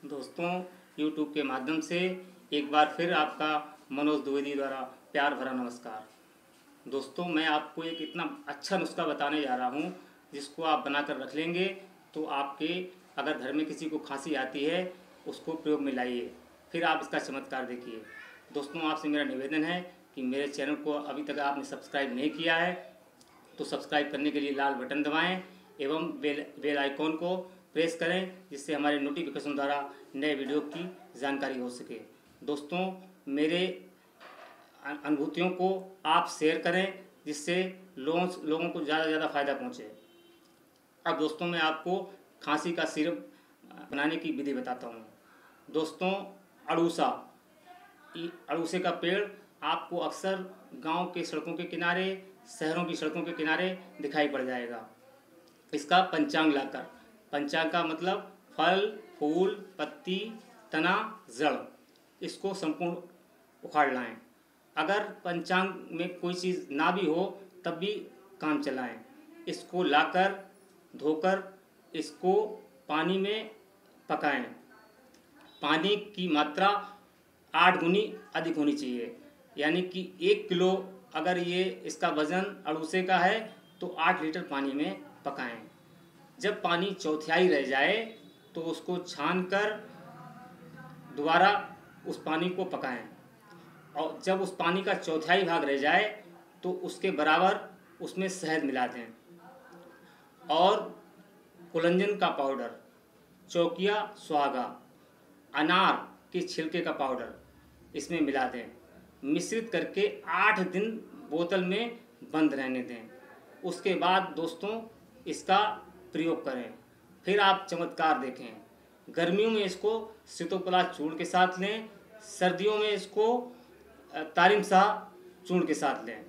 दोस्तों, YouTube के माध्यम से एक बार फिर आपका मनोज द्विवेदी द्वारा प्यार भरा नमस्कार। दोस्तों, मैं आपको एक इतना अच्छा नुस्खा बताने जा रहा हूँ जिसको आप बनाकर रख लेंगे तो आपके अगर घर में किसी को खांसी आती है उसको प्रयोग में लाइए, फिर आप इसका चमत्कार देखिए। दोस्तों, आपसे मेरा निवेदन है कि मेरे चैनल को अभी तक आपने सब्सक्राइब नहीं किया है तो सब्सक्राइब करने के लिए लाल बटन दबाएं एवं बेल आइकॉन को प्रेस करें, जिससे हमारे नोटिफिकेशन द्वारा नए वीडियो की जानकारी हो सके। दोस्तों, मेरे अनुभूतियों को आप शेयर करें जिससे लोगों को ज़्यादा से ज़्यादा फ़ायदा पहुँचे। अब दोस्तों, मैं आपको खांसी का सिरप बनाने की विधि बताता हूँ। दोस्तों, अड़ूसे का पेड़ आपको अक्सर गांव के सड़कों के किनारे, शहरों की सड़कों के किनारे दिखाई पड़ जाएगा। इसका पंचांग लाकर, पंचांग का मतलब फल, फूल, पत्ती, तना, जड़, इसको संपूर्ण उखाड़ लाएं। अगर पंचांग में कोई चीज़ ना भी हो तब भी काम चलाएं। इसको लाकर धोकर इसको पानी में पकाएं। पानी की मात्रा 8 गुनी अधिक होनी चाहिए, यानी कि 1 किलो अगर ये इसका वज़न अड़ूसे का है तो 8 लीटर पानी में पकाएं। जब पानी चौथाई रह जाए तो उसको छान कर दोबारा उस पानी को पकाएं, और जब उस पानी का चौथाई भाग रह जाए तो उसके बराबर उसमें शहद मिला दें और कुलंजन का पाउडर, चौकिया सुहागा, अनार के छिलके का पाउडर इसमें मिला दें। मिश्रित करके 8 दिन बोतल में बंद रहने दें। उसके बाद दोस्तों इसका प्रयोग करें, फिर आप चमत्कार देखें। गर्मियों में इसको सीतोपलाश चूर्ण के साथ लें, सर्दियों में इसको तारिम शाह चूर्ण के साथ लें।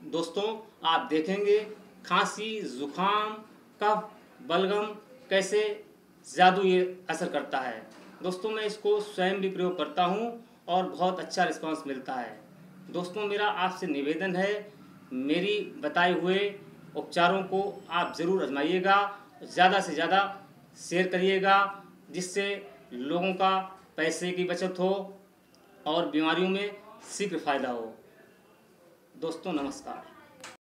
दोस्तों, आप देखेंगे खांसी, जुखाम, कफ, बलगम कैसे जादू ये असर करता है। दोस्तों, मैं इसको स्वयं भी प्रयोग करता हूँ और बहुत अच्छा रिस्पांस मिलता है। दोस्तों, मेरा आपसे निवेदन है, मेरी बताए हुए उपचारों को आप ज़रूर आजमाइएगा, ज़्यादा से ज़्यादा शेयर करिएगा, जिससे लोगों का पैसे की बचत हो और बीमारियों में शीघ्र फायदा हो। दोस्तों, नमस्कार।